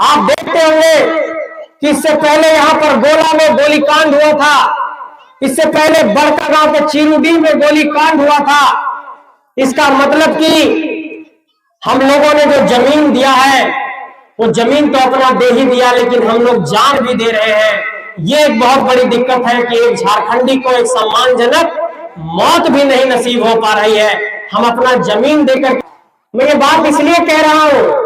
आप देखते होंगे कि इससे पहले यहां पर गोला में गोलीकांड हुआ था, इससे पहले बड़का गांव के चिरुडी में गोलीकांड हुआ था। इसका मतलब कि हम लोगों ने जो जमीन दिया है वो जमीन तो अपना दे ही दिया, लेकिन हम लोग जान भी दे रहे हैं। ये एक बहुत बड़ी दिक्कत है कि एक झारखंडी को एक सम्मानजनक मौत भी नहीं नसीब हो पा रही है। हम अपना जमीन देकर, मैं ये बात इसलिए कह रहा हूं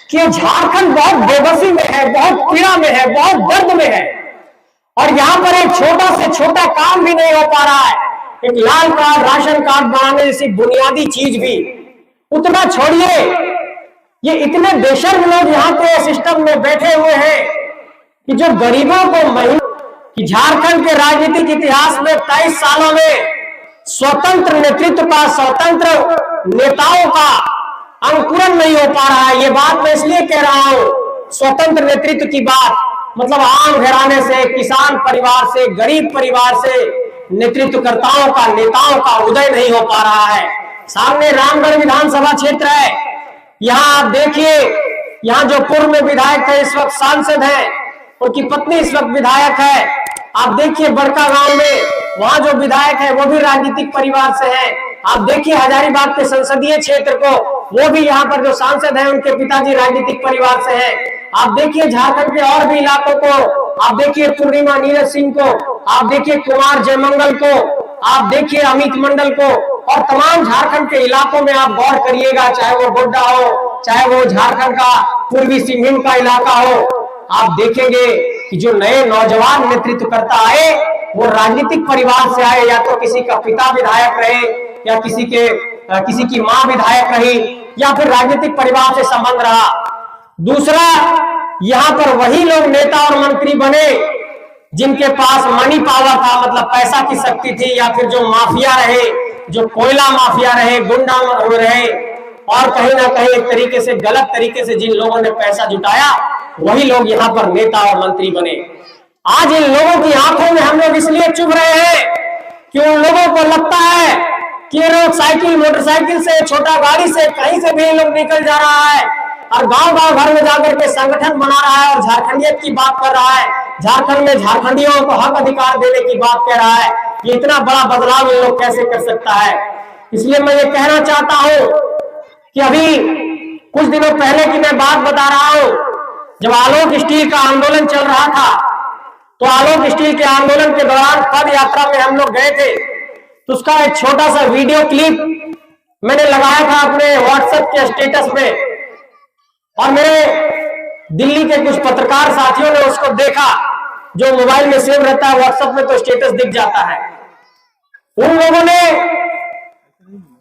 कि झारखंड बहुत बेबसी में है, बहुत पीड़ा में है, बहुत दर्द में है, और यहां पर एक छोटा से छोटा काम भी नहीं हो पा रहा है। एक लाल कार्ड, राशन कार्ड बनाने जैसी बुनियादी चीज भी, उतना छोड़िए, ये इतने बेशर्म लोग यहाँ पे सिस्टम में बैठे हुए हैं कि जो गरीबों को कि झारखंड के राजनीतिक इतिहास में 23 सालों में स्वतंत्र नेतृत्व का, स्वतंत्र नेताओं का अंकुरण नहीं हो पा रहा है। ये बात मैं इसलिए कह रहा हूं, स्वतंत्र नेतृत्व की बात मतलब आम घराने से, किसान परिवार से, गरीब परिवार से नेतृत्वकर्ताओं का, नेताओं का उदय नहीं हो पा रहा है। सामने रामगढ़ विधानसभा क्षेत्र है, यहाँ आप देखिए, यहाँ जो पूर्व में विधायक थे इस वक्त सांसद हैं, उनकी पत्नी इस वक्त विधायक है। आप देखिए बड़का गांव में वहां जो विधायक है वो भी राजनीतिक परिवार से है। आप देखिए हजारीबाग के संसदीय क्षेत्र को, वो भी यहाँ पर जो सांसद हैं उनके पिताजी राजनीतिक परिवार से हैं। आप देखिए झारखंड के और भी इलाकों को, आप देखिए पूर्णिमा नीरज सिंह को, आप देखिए कुमार जयमंगल को, आप देखिए अमित मंडल को, और तमाम झारखंड के इलाकों में आप गौर करिएगा, चाहे वो गोड्डा हो, चाहे वो झारखंड का पूर्वी सिंहभूम का इलाका हो, आप देखेंगे कि जो नए नौजवान नेतृत्वकर्ता आए वो राजनीतिक परिवार से आए, या तो किसी का पिता विधायक रहे, या किसी की मां विधायक रही, या फिर राजनीतिक परिवार से संबंध रहा। दूसरा, यहाँ पर वही लोग नेता और मंत्री बने जिनके पास मनी पावर था, मतलब पैसा की शक्ति थी, या फिर जो माफिया रहे, जो कोयला माफिया रहे, गुंडा रहे, और कहीं ना कहीं एक तरीके से गलत तरीके से जिन लोगों ने पैसा जुटाया वही लोग यहाँ पर नेता और मंत्री बने। आज इन लोगों की आंखों में हम लोग इसलिए चुभ रहे हैं कि उन लोगों को लगता है कि ये लोग साइकिल, मोटरसाइकिल से, छोटा गाड़ी से, कहीं से भी लोग निकल जा रहा है और गांव गांव घर में जाकर के संगठन बना रहा है और झारखंडियत की बात कर रहा है, झारखंड में झारखंडियों को हक अधिकार देने की बात कह रहा है। ये इतना बड़ा बदलाव ये लोग कैसे कर सकता है? इसलिए मैं ये कहना चाहता हूं कि अभी कुछ दिनों पहले की मैं बात बता रहा हूं, जब आलोक स्टील का आंदोलन चल रहा था, तो आलोक स्टील के आंदोलन के दौरान पद यात्रा में हम लोग गए थे, तो उसका एक छोटा सा वीडियो क्लिप मैंने लगाया था अपने व्हाट्सएप के स्टेटस पे, और मेरे दिल्ली के कुछ पत्रकार साथियों ने उसको देखा, जो मोबाइल में सेव रहता है व्हाट्सएप में तो स्टेटस दिख जाता है। उन लोगों ने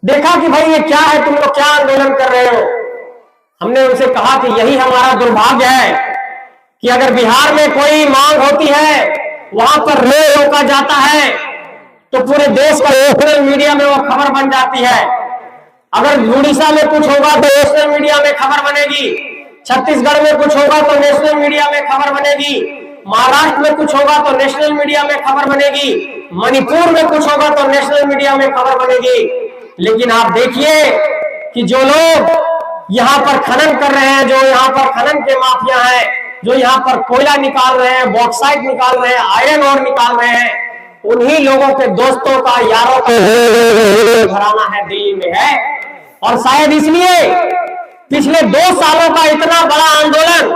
देखा कि भाई ये क्या है, तुम लोग क्या आंदोलन कर रहे हो। हमने उनसे कहा कि यही हमारा दुर्भाग्य है कि अगर बिहार में कोई मांग होती है, वहां पर रेल रोका जाता है, तो पूरे देश का नेशनल मीडिया में वो खबर बन जाती है। अगर उड़ीसा में कुछ होगा तो नेशनल मीडिया में खबर बनेगी, छत्तीसगढ़ में कुछ होगा तो नेशनल मीडिया में खबर बनेगी, महाराष्ट्र में कुछ होगा तो नेशनल मीडिया में खबर बनेगी, मणिपुर में कुछ होगा तो नेशनल मीडिया में खबर बनेगी। लेकिन आप देखिए कि जो लोग यहाँ पर खनन कर रहे हैं, जो यहाँ पर खनन के माफिया हैं, जो यहाँ पर कोयला निकाल रहे हैं, बॉक्साइट निकाल रहे हैं, आयरन ओर निकाल रहे हैं, उन्हीं लोगों के दोस्तों का, यारों का घराना है, दिल्ली में है। और शायद इसलिए पिछले 2 सालों का इतना बड़ा आंदोलन,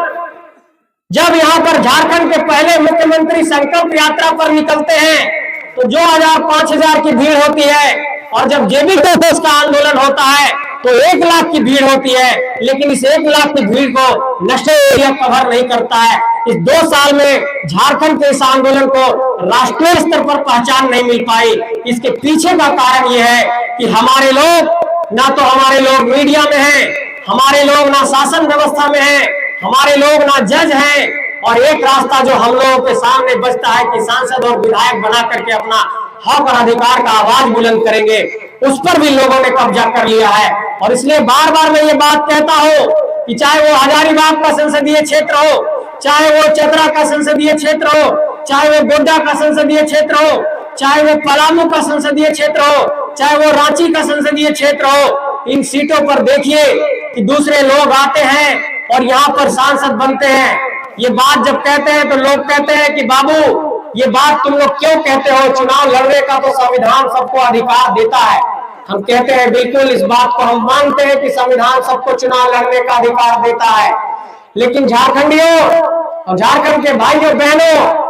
जब यहाँ पर झारखंड के पहले मुख्यमंत्री संकल्प यात्रा पर निकलते हैं तो 2000-5000 की भीड़ होती है, और जब जेबी कोर्स का आंदोलन होता है तो 1 लाख की भीड़ होती है, लेकिन इस 1 लाख की भीड़ को नेशनल मीडिया कवर नहीं करता है। इस 2 साल में झारखंड के इस आंदोलन को राष्ट्रीय स्तर पर पहचान नहीं मिल पाई। इसके पीछे का कारण यह है कि हमारे लोग मीडिया में हैं, हमारे लोग ना शासन व्यवस्था में हैं, हमारे लोग ना जज हैं, और एक रास्ता जो हम लोगों के सामने बचता है कि सांसद और विधायक बना करके अपना हक और अधिकार का आवाज बुलंद करेंगे, उस पर भी लोगों ने कब्जा कर लिया है। और इसलिए बार बार मैं ये बात कहता हूं कि चाहे वो हजारीबाग का संसदीय क्षेत्र हो, चाहे वो चतरा का संसदीय क्षेत्र हो, चाहे वो गोड्डा का संसदीय क्षेत्र हो, चाहे वो पलामू का संसदीय क्षेत्र हो, चाहे वो रांची का संसदीय क्षेत्र हो, इन सीटों पर देखिए कि दूसरे लोग आते हैं और यहाँ पर सांसद बनते हैं। ये बात जब कहते हैं तो लोग कहते हैं कि बाबू ये बात तुम लोग क्यों कहते हो, चुनाव लड़ने का तो संविधान सबको अधिकार देता है। हम कहते हैं बिल्कुल इस बात को हम मानते हैं कि संविधान सबको चुनाव लड़ने का अधिकार देता है, लेकिन झारखंडियों और झारखंड के भाइयों बहनों,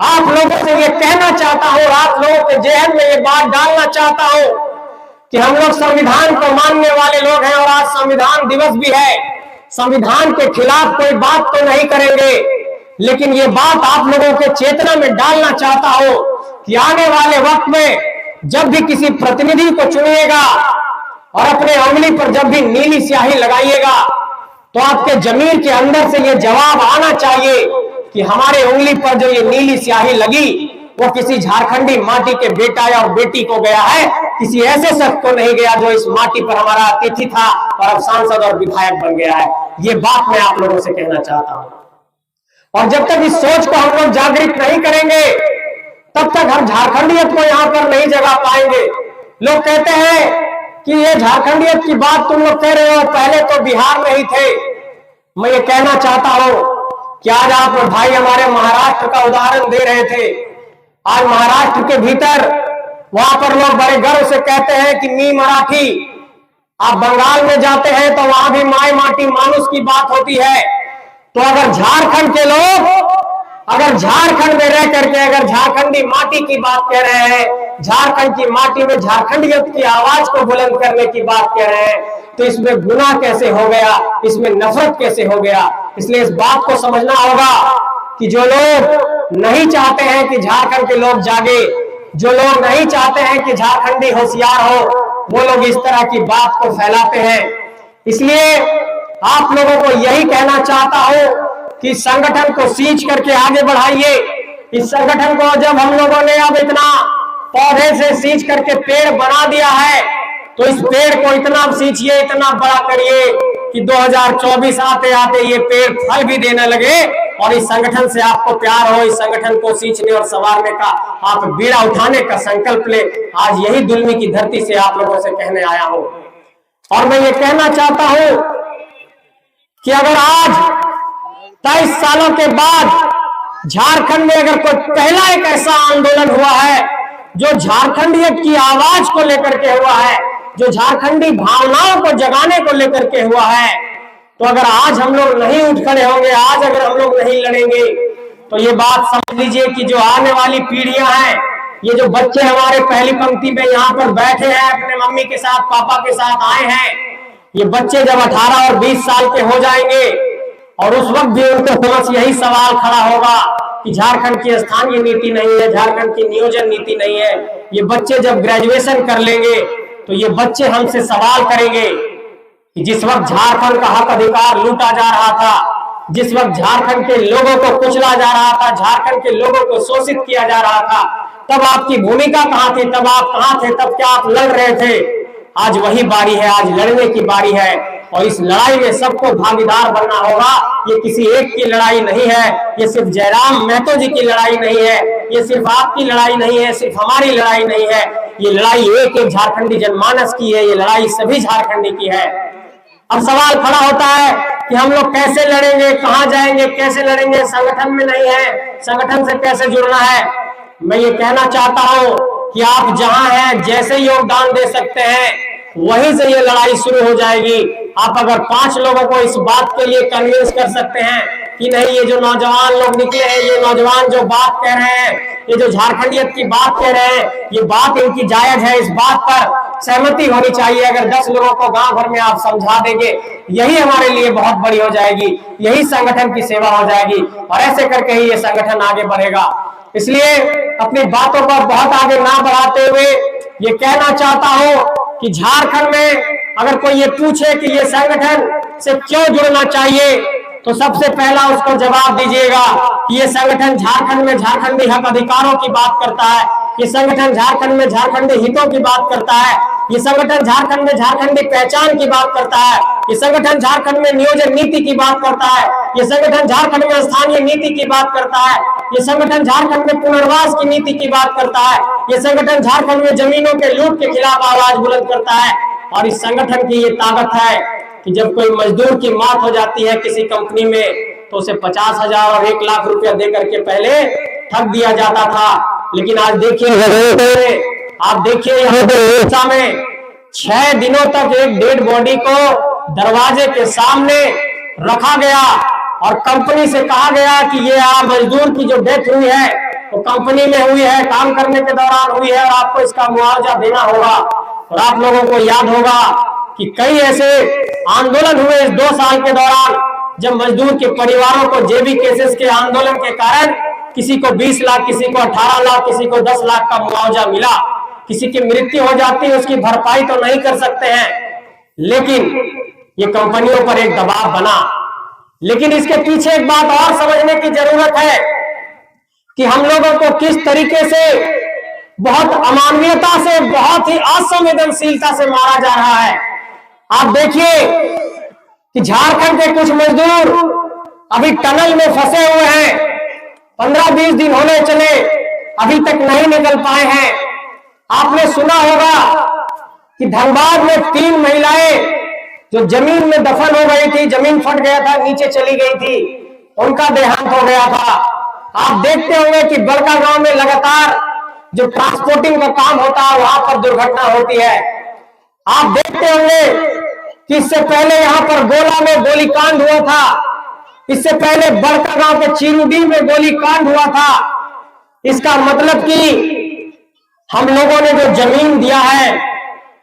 आप लोगों से ये कहना चाहता हूं, आप लोगों के जहन में ये बात डालना चाहता हूं कि हम लोग संविधान को मानने वाले लोग हैं और आज संविधान दिवस भी है। संविधान के खिलाफ कोई बात तो नहीं करेंगे, लेकिन ये बात आप लोगों के चेतना में डालना चाहता हूं कि आने वाले वक्त में जब भी किसी प्रतिनिधि को चुनिएगा और अपने उंगली पर जब भी नीली स्याही लगाइएगा तो आपके जमीर के अंदर से ये जवाब आना चाहिए कि हमारे उंगली पर जो ये नीली स्याही लगी वो किसी झारखंडी माटी के बेटा या बेटी को गया है, किसी ऐसे शख्स को नहीं गया जो इस माटी पर हमारा अतिथि था और अब सांसद और विधायक बन गया है। ये बात मैं आप लोगों से कहना चाहता हूं। और जब तक इस सोच को हम लोग जागृत नहीं करेंगे तब तक हम झारखंडियत को यहाँ पर नहीं जगा पाएंगे। लोग कहते हैं कि ये झारखंडियत की बात तुम लोग कह रहे हो, पहले तो बिहार में ही थे। मैं ये कहना चाहता हूं कि आज आप भाई हमारे महाराष्ट्र का उदाहरण दे रहे थे। आज महाराष्ट्र के भीतर वहां पर लोग बड़े गर्व से कहते हैं कि मी मराठी। आप बंगाल में जाते हैं तो वहां भी माई माटी मानुष की बात होती है। तो अगर झारखंड के लोग अगर झारखंड में रह करके अगर झारखंडी माटी की बात कह रहे हैं, झारखंड की माटी में झारखंडियत की आवाज को बुलंद करने की बात कह रहे हैं, तो इसमें गुनाह कैसे हो गया, इसमें नफरत कैसे हो गया। इसलिए इस बात को समझना होगा कि जो लोग नहीं चाहते हैं कि झारखंड के लोग जागे, जो लोग नहीं चाहते हैं कि झारखंडी होशियार हो, वो लोग इस तरह की बात को फैलाते हैं। इसलिए आप लोगों को यही कहना चाहता हूं कि संगठन को सींच करके आगे बढ़ाइए। इस संगठन को जब हम लोगों ने अब इतना पौधे से सींच करके पेड़ बना दिया है तो इस पेड़ को इतना सींचिए, इतना बड़ा करिए कि 2024 आते आते ये पेड़ फल भी देने लगे और इस संगठन से आपको प्यार हो, इस संगठन को सींचने और संवारने का आप बीड़ा उठाने का संकल्प ले। आज यही दुलमी की धरती से आप लोगों से कहने आया हूं। और मैं ये कहना चाहता हूं कि अगर आज 23 सालों के बाद झारखंड में अगर कोई पहला एक ऐसा आंदोलन हुआ है जो झारखंडियत की आवाज को लेकर के हुआ है, जो झारखंडी भावनाओं को जगाने को लेकर के हुआ है, तो अगर आज हम लोग नहीं उठ खड़े होंगे, आज अगर हम लोग नहीं लड़ेंगे, तो ये बात समझ लीजिए कि जो आने वाली पीढ़ियां हैं, ये जो बच्चे हमारे पहली पंक्ति में यहाँ पर बैठे हैं, अपने मम्मी के साथ पापा के साथ आए हैं, ये बच्चे जब 18 और 20 साल के हो जाएंगे और उस वक्त भी उनको समझ यही सवाल खड़ा होगा कि झारखंड की स्थानीय नीति नहीं है, झारखंड की नियोजन नीति नहीं है। ये बच्चे जब ग्रेजुएशन कर लेंगे तो ये बच्चे हमसे सवाल करेंगे कि जिस वक्त झारखंड का हक अधिकार लूटा जा रहा था, जिस वक्त झारखंड के लोगों को कुचला जा रहा था, झारखंड के लोगों को शोषित किया जा रहा था, तब आपकी भूमिका कहां थी, तब आप कहां थे, तब क्या आप लड़ रहे थे। आज वही बारी है, आज लड़ने की बारी है और इस लड़ाई में सबको भागीदार बनना होगा। ये किसी एक की लड़ाई नहीं है, ये सिर्फ जयराम महतो जी की लड़ाई नहीं है, ये सिर्फ आपकी लड़ाई नहीं है, सिर्फ हमारी लड़ाई नहीं है, ये लड़ाई एक एक झारखंडी जनमानस की है, ये लड़ाई सभी झारखंडी की है। अब सवाल खड़ा होता है कि हम लोग कैसे लड़ेंगे, कहां जाएंगे, कैसे लड़ेंगे, संगठन में नहीं है, संगठन से कैसे जुड़ना है। मैं ये कहना चाहता हूं कि आप जहां हैं जैसे योगदान दे सकते हैं वहीं से ये लड़ाई शुरू हो जाएगी। आप अगर 5 लोगों को इस बात के लिए कन्विंस कर सकते हैं कि नहीं, ये जो नौजवान लोग निकले हैं, ये नौजवान जो बात कह रहे हैं, ये जो झारखंडियत की बात कह रहे हैं, ये बात इनकी जायज है, इस बात पर सहमति होनी चाहिए। अगर 10 लोगों को गांव भर में आप समझा देंगे, यही हमारे लिए बहुत बड़ी हो जाएगी, यही संगठन की सेवा हो जाएगी और ऐसे करके ही ये संगठन आगे बढ़ेगा। इसलिए अपनी बातों पर बहुत आगे ना बढ़ाते हुए ये कहना चाहता हूं कि झारखंड में अगर कोई ये पूछे कि ये संगठन से क्यों जुड़ना चाहिए, तो सबसे पहला उसको जवाब दीजिएगा कि ये संगठन झारखंड में झारखंडी हक अधिकारों की बात करता है, ये संगठन झारखंड में झारखंडी हितों की बात करता है, ये संगठन झारखंड में झारखंडी पहचान की बात करता है, ये संगठन झारखंड में नियोजन नीति की बात करता है, ये संगठन झारखंड में स्थानीय नीति की बात करता है, ये संगठन झारखंड में पुनर्वास की नीति की बात करता है, ये संगठन झारखंड में जमीनों के लूट के खिलाफ आवाज बुलंद करता है। और इस संगठन की ये ताकत है कि जब कोई मजदूर की मौत हो जाती है किसी कंपनी में तो उसे 50,000 और 1,00,000 रुपया दे करके पहले ठग दिया जाता था। लेकिन आज देखिए, आप देखिए यहाँ पे ओडिशा में 6 दिनों तक एक डेड बॉडी को दरवाजे के सामने रखा गया और कंपनी से कहा गया कि ये आप मजदूर की जो डेथ हुई है वो कंपनी में हुई है, काम करने के दौरान हुई है और आपको इसका मुआवजा देना होगा। और आप लोगों को याद होगा कि कई ऐसे आंदोलन हुए इस 2 साल के दौरान जब मजदूर के परिवारों को जेबी केसेस के आंदोलन के कारण किसी को 20 लाख, किसी को 18 लाख, किसी को 10 लाख का मुआवजा मिला। किसी की मृत्यु हो जाती है उसकी भरपाई तो नहीं कर सकते हैं, लेकिन ये कंपनियों पर एक दबाव बना। लेकिन इसके पीछे एक बात और समझने की जरूरत है कि हम लोगों को किस तरीके से बहुत अमानवीयता से, बहुत ही असंवेदनशीलता से मारा जा रहा है। आप देखिए कि झारखंड के कुछ मजदूर अभी टनल में फंसे हुए हैं, 15-20 दिन होने चले, अभी तक नहीं निकल पाए हैं। आपने सुना होगा कि धनबाद में 3 महिलाएं जो जमीन में दफन हो गई थी, जमीन फट गया था, नीचे चली गई थी, उनका देहांत हो गया था। आप देखते होंगे कि बड़का गांव में लगातार जो ट्रांसपोर्टिंग का काम होता है वहां पर दुर्घटना होती है। आप देखते होंगे कि इससे पहले यहां पर गोला में गोलीकांड हुआ था, इससे पहले बड़का गांव के चीरुडी में गोलीकांड हुआ था। इसका मतलब कि हम लोगों ने जो जमीन दिया है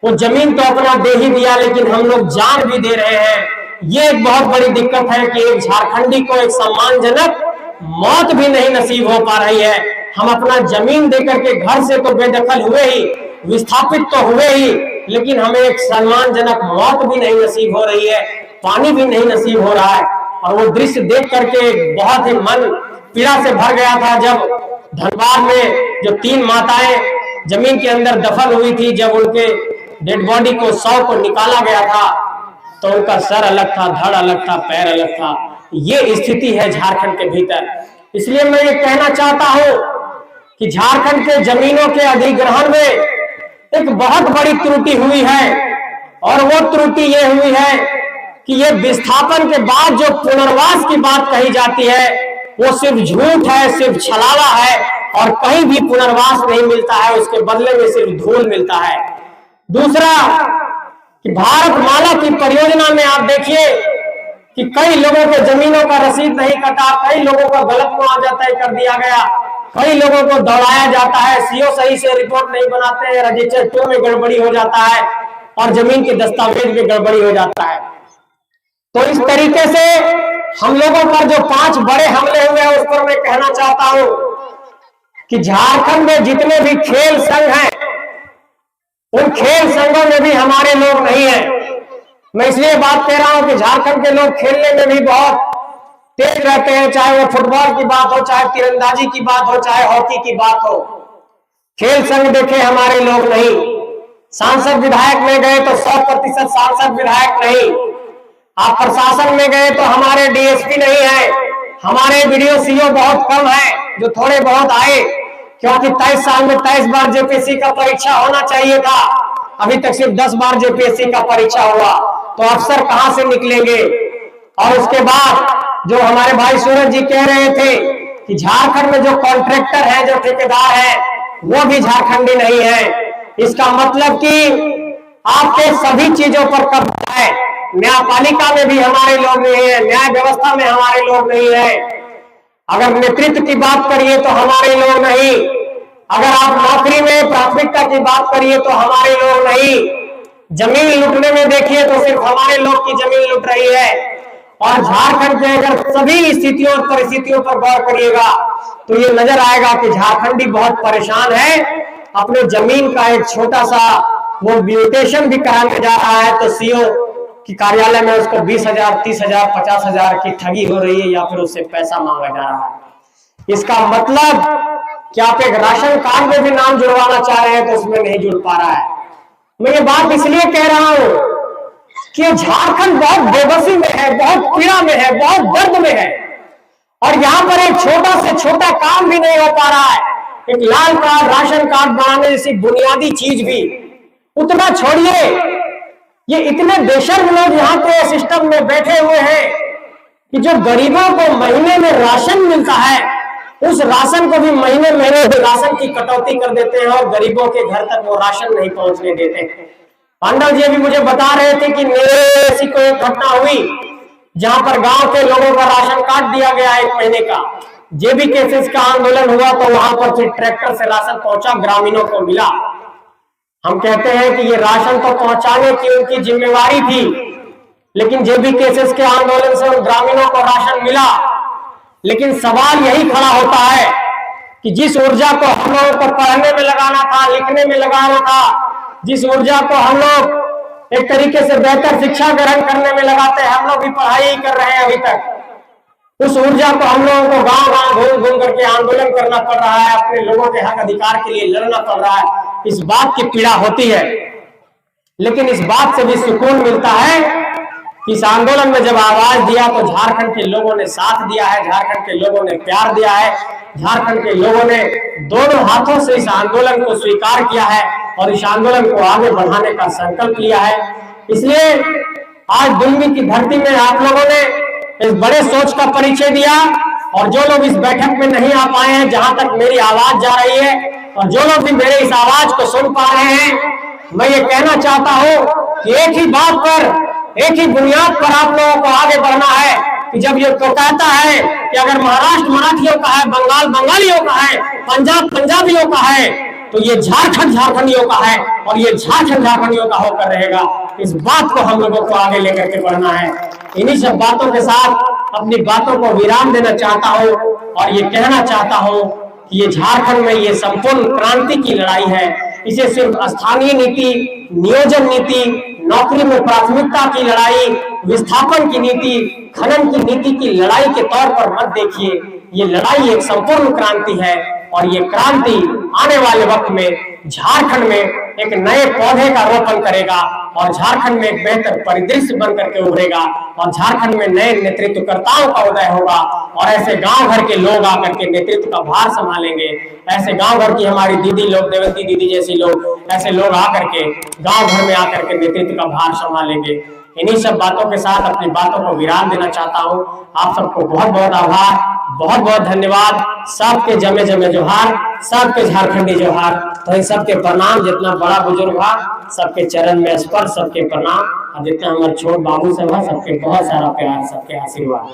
वो जमीन तो अपना दे ही दिया, लेकिन हम लोग जान भी दे रहे हैं। ये एक बहुत बड़ी दिक्कत है कि एक झारखंडी को एक सम्मानजनक मौत भी नहीं नसीब हो पा रही है। हम अपना जमीन देकर के घर से तो बेदखल हुए ही, विस्थापित तो हुए ही, लेकिन हमें एक सम्मानजनक मौत भी नहीं नसीब हो रही है, पानी भी नहीं नसीब हो रहा है। और वो दृश्य देख करके बहुत ही मन पीड़ा से भर गया था जब धनबाद में जो 3 माताएं जमीन के अंदर दफन हुई थी, जब उनके डेड बॉडी को 100 को निकाला गया था तो उनका सर अलग था, धड़ अलग था, पैर अलग था। ये स्थिति है झारखंड के भीतर। इसलिए मैं ये कहना चाहता हूं कि झारखंड के जमीनों के अधिग्रहण में एक बहुत बड़ी त्रुटि हुई है, और वो त्रुटि ये हुई है कि ये विस्थापन के बाद जो पुनर्वास की बात कही जाती है वो सिर्फ झूठ है, सिर्फ छलावा है, और कहीं भी पुनर्वास नहीं मिलता है, उसके बदले में सिर्फ धूल मिलता है। दूसरा कि भारत माला की परियोजना में आप देखिए कि कई लोगों के जमीनों का रसीद नहीं कटा, कई लोगों का गलत मुआवजा तय कर दिया गया, कई लोगों को दौड़ाया जाता है, सीओ सही से रिपोर्ट नहीं बनाते हैं, रजिस्टर 2 में गड़बड़ी हो जाता है और जमीन के दस्तावेज में गड़बड़ी हो जाता है। तो इस तरीके से हम लोगों पर जो 5 बड़े हमले हुए हैं उस पर मैं कहना चाहता हूं कि झारखंड में जितने भी खेल संघ हैं उन खेल संघों में भी हमारे लोग नहीं हैं। मैं इसलिए बात कह रहा हूं कि झारखंड के लोग खेलने में भी बहुत तेज रहते हैं, चाहे वो फुटबॉल की बात हो, चाहे तीरंदाजी की बात हो, चाहे हॉकी की बात हो। खेल संघ देखे हमारे लोग नहीं। सांसद विधायक में गए तो 100% सांसद विधायक नहीं। आप प्रशासन में गए तो हमारे डीएसपी नहीं है, हमारे वीडियो सीओ बहुत कम है जो थोड़े बहुत आए, क्योंकि 23 साल में 23 बार जेपीएससी का परीक्षा होना चाहिए था, अभी तक सिर्फ 10 बार जेपीएससी का परीक्षा हुआ। तो अफसर कहां से निकलेंगे? और उसके बाद जो हमारे भाई सूरज जी कह रहे थे कि झारखंड में जो कॉन्ट्रैक्टर है, जो ठेकेदार है, वो भी झारखंडी नहीं है। इसका मतलब कि आपके सभी चीजों पर कब्जा है। न्यायपालिका में भी हमारे लोग नहीं है, न्याय व्यवस्था में हमारे लोग नहीं है। अगर नेतृत्व की बात करिए तो हमारे लोग नहीं, अगर आप नौकरी में प्राथमिकता की बात करिए तो हमारे लोग नहीं, जमीन लूटने में देखिए तो सिर्फ हमारे लोग की जमीन लूट रही है। और झारखंड के अगर सभी स्थितियों और परिस्थितियों पर गौर करिएगा तो ये नजर आएगा कि झारखंडी बहुत परेशान है। अपने जमीन का एक छोटा सा वो म्यूटेशन भी कराने जा रहा है तो सीओ कि कार्यालय में उसको 20,000, 30,000, 50,000 की ठगी हो रही है या फिर उससे पैसा मांगा जा रहा है। इसका मतलब कि आप एक राशन कार्ड में भी नाम जुड़वाना चाह रहे हैं तो उसमें नहीं जुड़ पा रहा है। मैं ये बात इसलिए कह रहा हूं कि झारखंड बहुत बेबसी में है, बहुत पीड़ा में है, बहुत दर्द में है, और यहाँ पर एक छोटा से छोटा काम भी नहीं हो पा रहा है। एक लाल कार्ड, राशन कार्ड बनाने जैसी बुनियादी चीज भी, उतना छोड़िए ये इतने बेशर्म लोग यहाँ पे सिस्टम में बैठे हुए हैं कि जो गरीबों को महीने में राशन मिलता है, उस राशन को भी महीने महीने राशन की कटौती कर देते हैं और गरीबों के घर तक वो राशन नहीं पहुंचने देते। पांडव जी अभी मुझे बता रहे थे कि मेरे ऐसी कोई घटना हुई जहां पर गांव के लोगों का राशन काट दिया गया 1 महीने का। जेबी केसेस का आंदोलन हुआ तो वहां पर फिर ट्रैक्टर से राशन पहुंचा, ग्रामीणों को मिला। हम कहते हैं कि ये राशन तो पहुंचाने की उनकी जिम्मेवारी थी, लेकिन जेबी केसेस के आंदोलन से उन ग्रामीणों को राशन मिला। लेकिन सवाल यही खड़ा होता है कि जिस ऊर्जा को हम लोगों को पढ़ने में लगाना था, लिखने में लगाना था, जिस ऊर्जा को हम लोग एक तरीके से बेहतर शिक्षा ग्रहण करने में लगाते हैं, हम लोग भी पढ़ाई ही कर रहे हैं अभी तक, उस ऊर्जा को हम लोगों को गांव गांव घूम घूम करके आंदोलन करना पड़ रहा है, अपने लोगों के हक अधिकार के लिए लड़ना पड़ रहा है। इस बात की पीड़ा होती है, लेकिन इस बात से भी सुकून मिलता है कि इस आंदोलन में जब आवाज दिया तो झारखंड के लोगों ने साथ दिया है, झारखंड के लोगों ने प्यार दिया है, झारखंड के लोगों ने दोनों हाथों से इस आंदोलन को स्वीकार किया है और इस आंदोलन को आगे बढ़ाने का संकल्प लिया है। इसलिए आज दुलमी की धरती में आप लोगों ने इस बड़े सोच का परिचय दिया, और जो लोग इस बैठक में नहीं आ पाए हैं, जहां तक मेरी आवाज जा रही है, और जो लोग भी मेरे इस आवाज को सुन पा रहे हैं, मैं ये कहना चाहता हूं कि एक ही बात पर, एक ही बुनियाद पर आप लोगों को आगे बढ़ना है कि जब ये तो कहता है कि अगर महाराष्ट्र मराठियों का है, बंगाल बंगालियों का है, पंजाब पंजाबियों का है, तो ये झारखंड झारखंडियों का है और ये झारखंड झारखंडियों का होकर रहेगा। इस बात को हम लोगों को आगे लेकर के बढ़ना है। इन्हीं सब बातों के साथ अपनी बातों को विराम देना चाहता हूं और ये कहना चाहता हूं कि ये झारखंड में ये संपूर्ण क्रांति की लड़ाई है। इसे सिर्फ स्थानीय नीति, नियोजन नीति, नौकरी में प्राथमिकता की लड़ाई, विस्थापन की नीति, खनन की नीति की लड़ाई के तौर पर मत देखिए। ये लड़ाई एक संपूर्ण क्रांति है और ये क्रांति आने वाले वक्त में झारखंड में एक नए पौधे का रोपण करेगा और झारखंड में एक बेहतर परिदृश्य बन करके उभरेगा और झारखंड में नए नेतृत्वकर्ताओं का उदय होगा और ऐसे गांव भर के लोग आकर के नेतृत्व का भार संभालेंगे। ऐसे गांव भर की हमारी दीदी लोग, देवती दीदी जैसी लोग, ऐसे लोग आकर के गांव भर में आकर के नेतृत्व का भार संभालेंगे। इन्हीं सब बातों के साथ अपनी बातों को विराम देना चाहता हूं। आप सबको बहुत बहुत आभार, बहुत बहुत धन्यवाद। सबके जमे जमे जोहार, सबके झारखंडी जोहार। तो इन सबके प्रणाम, जितना बड़ा बुजुर्ग हुआ सबके चरण में स्पर्श, सबके प्रणाम, और जितना हमारे छोट बाबू सब है सबके बहुत सारा प्यार, सबके आशीर्वाद।